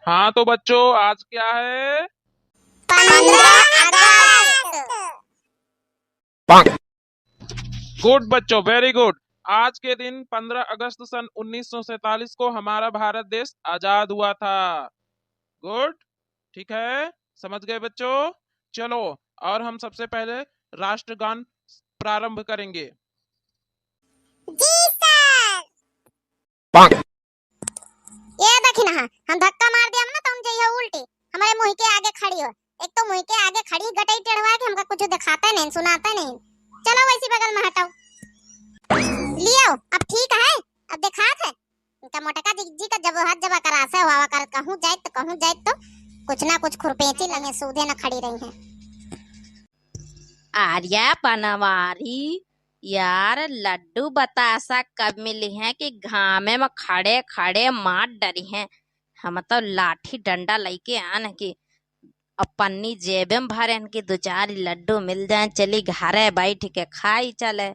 हाँ तो बच्चों आज क्या है? 15 अगस्त। गुड बच्चों, वेरी गुड। आज के दिन 15 अगस्त सन 1947 को हमारा भारत देश आजाद हुआ था। गुड, ठीक है, समझ गए बच्चों। चलो, और हम सबसे पहले राष्ट्रगान प्रारंभ करेंगे। जी सर। ये देखी ना, हम धक्का मार दिया ना तो जइया उल्टी हमारे मुंह के आगे खड़ी हो। एक तो मुंह के आगे खड़ी गटई टेढ़वा के हमका कुछ दिखाता नहीं, सुनाता नहीं। चलो वैसी बगल में हटाओ, लियो। अब ठीक है, अब दिखात है इनका मोटका जी का जब हाथ जब करासा हुआ कर कहूं जाए तो कुछ ना कुछ खुरपेची लगे सूधे न खड़ी रही हैं। आर्या बनवारी यार, लड्डू बतासा कब मिली हैं कि घामे में खड़े खड़े मार डरी हैं। हम तो लाठी डंडा लेके आन की अब पन्नी जेबे में भरे की दो चार लड्डू मिल जाए, चली घरे बैठ के खाई चले।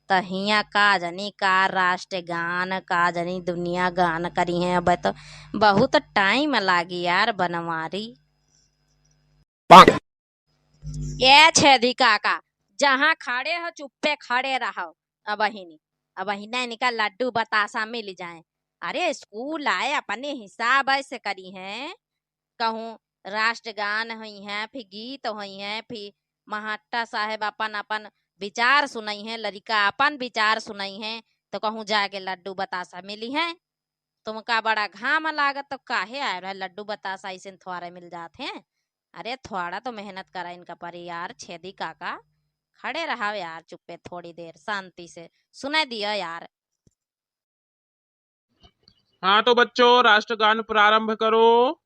तो हिया का जनी का राष्ट्रगान का जनी दुनिया गान करी है। अब तो बहुत टाइम लागी यार बनवारी। ये छेदी काका, जहाँ खड़े हो चुप्पे खड़े रहो। अब हिना इनका लड्डू बतासा मिल जाए। अरे स्कूल आए अपने हिसाब से करी हैं। कहूँ राष्ट्रगान हुई हैं, फिर गीत हुई हैं, फिर महाट्टा साहेब अपन अपन विचार सुनाई हैं, लड़का अपन विचार सुनाई हैं। तो कहूँ जाके लड्डू बतासा मिली हैं। तुमका बड़ा घाम लागत तो काहे आए रहे लड्डू बतासा ऐसे थोड़े मिल जाते हैं। अरे थोड़ा तो मेहनत करा इनका पर यार। छेदी काका खड़े रहा यार चुप्पे, थोड़ी देर शांति से सुनाई दिया यार। हाँ तो बच्चों राष्ट्रगान प्रारंभ करो।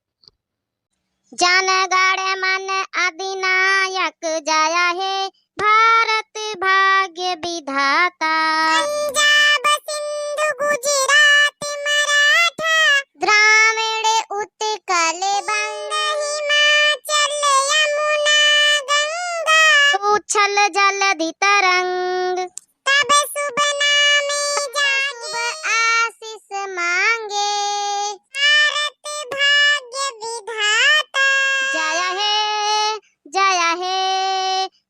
जन गण मन अधिनायक जया हे भारत भाग्य विधाता। पंजाब सिंधु गुजरात मराठा द्राविड़ उत्कल बंग हिमाचल यमुना गंगा उछल जलधि तरंग। तब शुभ नामे जागे आशीष मांगे भारत भाग्य विधाता। जय हे जय हे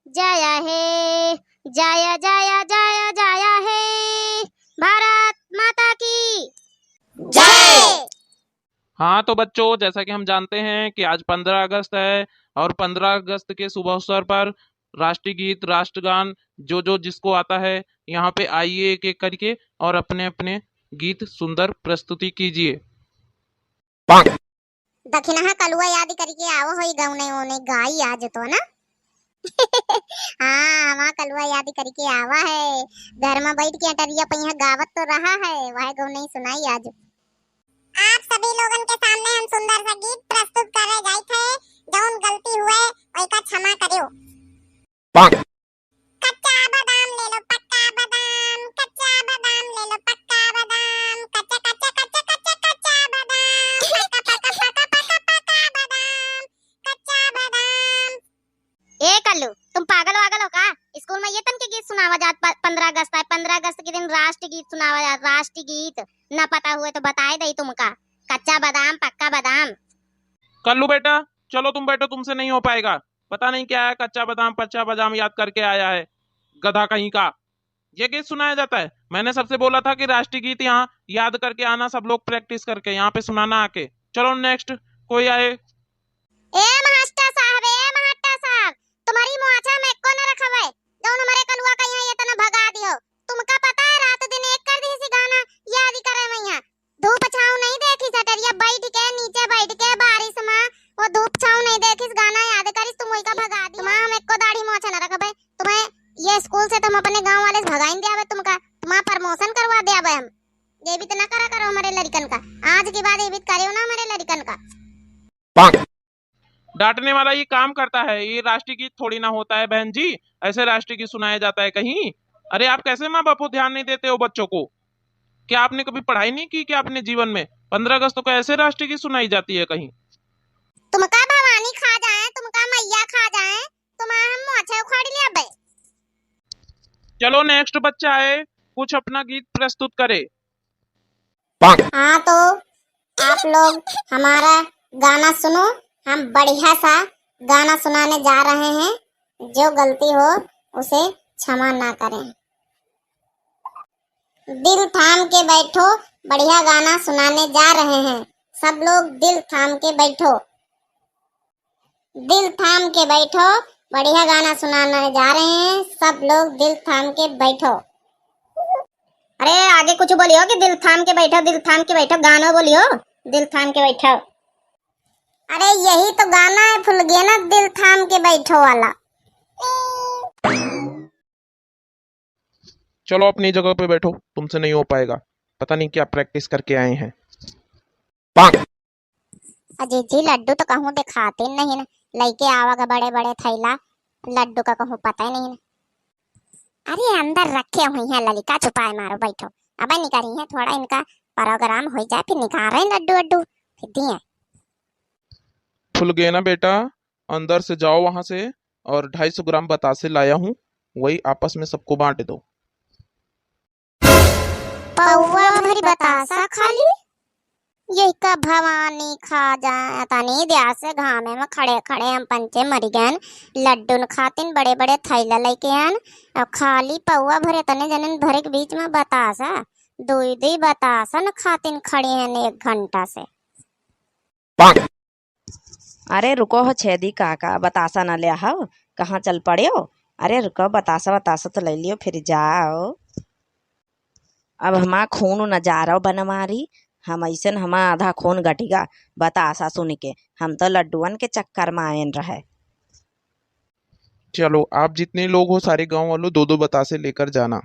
जय हे जय जय जय जय हे भारत माता की जय। हाँ तो बच्चों जैसा कि हम जानते हैं कि आज 15 अगस्त है और 15 अगस्त के शुभ अवसर पर राष्ट्रीय गीत राष्ट्रगान जो जिसको आता है यहाँ पे आइए एक एक करके और अपने अपने गीत सुंदर प्रस्तुति कीजिए। दखिना कलुआ याद करके आवो होई गौने ओने गाई आज तो ना। हाँ वहाँ कलुआ याद करके आवा है, घर में बैठ के अटरिया पहिया गावत तो रहा है, वह गौने सुनाई आज। आप सभी लोगन के सामने हम सुंदर सा गीत प्रस्तुत करे जाए थे। जौन गलती हुए ओइका क्षमा करियो। कच्चा बादाम ले लो पक्का बादाम, कच्चा बादाम ले लो पक्का बादाम, कच्चा कच्चा कच्चा कच्चा कच्चा बादाम, पक्का पक्का पक्का पक्का पक्का बादाम, कच्चा बादाम। ए कल्लू तुम पागल वागल हो का? स्कूल में ये तन के गीत सुनावा जात 15 अगस्त है, 15 अगस्त के दिन राष्ट्रीय गीत सुनावा जात। राष्ट्रीय गीत न पता हुए तो बताए दई तुमका। कच्चा बादाम पक्का बादाम। कल्लू बेटा चलो तुम बैठो, तुमसे नहीं हो पाएगा। पता नहीं क्या है, कच्चा बादाम पच्चा बादाम याद करके आया है गधा कहीं का। ये गीत सुनाया जाता है? मैंने सबसे बोला था कि राष्ट्रीय गीत यहाँ याद करके आना, सब लोग प्रैक्टिस करके यहाँ पे सुनाना आके। चलो नेक्स्ट कोई आए। ए महास्टर साहब, ए महाट्टा साहब, तुम्हारी मुआचा में को न रखवे जौन हमारे कलुआ का यहाँ ये तना भगा दियो। तुमका पता है रात दिन एक कर दी सी गाना याद करे मैया। धूप छाव नहीं देखी सटरिया बैठ के नीचे बैठ के बारिश में वो धूप छाव नहीं देखिस गाना याद करिस तुम वही का भगा दी। तुम हम एको दाढ़ी मोछा न रखबे। तुम्हें ये स्कूल से तुम अपने गांव वाले से भगाइन दियावे, तुमका तुम्हारा प्रमोशन करवा दियावे हम। ये भी तो ना करा करो हमारे लड़कन का, आज के बाद ये भी करियो ना हमारे लड़कन का। डांटने वाला ये काम करता है, ये राष्ट्रीय गीत थोड़ी ना होता है बहन जी। ऐसे राष्ट्रीय गीत सुनाया जाता है कहीं? अरे आप कैसे माँ बाप को ध्यान नहीं देते हो बच्चों को? क्या आपने कभी पढ़ाई नहीं की क्या अपने जीवन में? 15 अगस्त को ऐसे राष्ट्रीय गीत सुनाई जाती है कहीं? तुमका भवानी खा जाए, तुमका मैया खा जाए, तुम हम मोछे उखाड़ लिया बे। चलो नेक्स्ट बच्चा है, कुछ अपना गीत प्रस्तुत करे। हाँ तो आप लोग हमारा गाना सुनो। हम बढ़िया सा गाना सुनाने जा रहे हैं। जो गलती हो उसे क्षमा ना करें। दिल थाम के बैठो, बढ़िया गाना सुनाने जा रहे हैं। सब लोग दिल थाम के बैठो। दिल थाम के बैठो, बढ़िया गाना सुनाने जा रहे हैं। सब लोग दिल थाम के बैठो। अरे आगे कुछ बोलियो कि दिल थाम के बैठो, दिल थाम के बैठो, गाना बोलियो दिल थाम के बैठो। अरे यही तो गाना है, भूल गए ना, दिल थाम के बैठो वाला। चलो अपनी जगह पे बैठो, तुमसे नहीं हो पाएगा। पता नहीं क्या प्रैक्टिस करके आए हैं। अजय जी लड्डू तो कहूँ दिखाते नहीं ना, लइके आवागा बड़े बड़े थैला, लड्डू का कहूँ पता ही नहीं ना। अरे अंदर रखे हुई हैं ललिका, छुपाए मारो बैठो। अब निकाली है, थोड़ा इनका प्रोग्राम हो जाए फिर निकाल रहे हैं लड्डू वड्डू फिर दिए। फुल गए ना बेटा, अंदर से जाओ वहां से, और 250 ग्राम बतासे लाया हूँ, वही आपस में सबको बांट दो। पौवा भरी बतासा खाली, यही का भवानी खा जाता नहीं दिया से घामे में खड़े खड़े हम पंचे मरी गए। लड्डू न खातिन बड़े बड़े थैला लेके आन, अब खाली पौवा भरे तने जनन भरे के बीच में बतासा, दुई दुई बतासा न खातिन खड़े हैं 1 घंटा से। अरे रुको हो छेदी काका, बतासा न ले आओ, कहाँ चल पड़े हो? अरे रुको, बतासा बतासा तो ले लियो फिर जाओ। अब हमारा खून न जा रहा बनमारी, हम ऐसे हमा आधा खून घटेगा बतासा सुन के। हम तो लड्डुअन के चक्कर में आयन रहे। चलो आप जितने लोग हो सारे गांव वालों 2-2 बतासे लेकर जाना।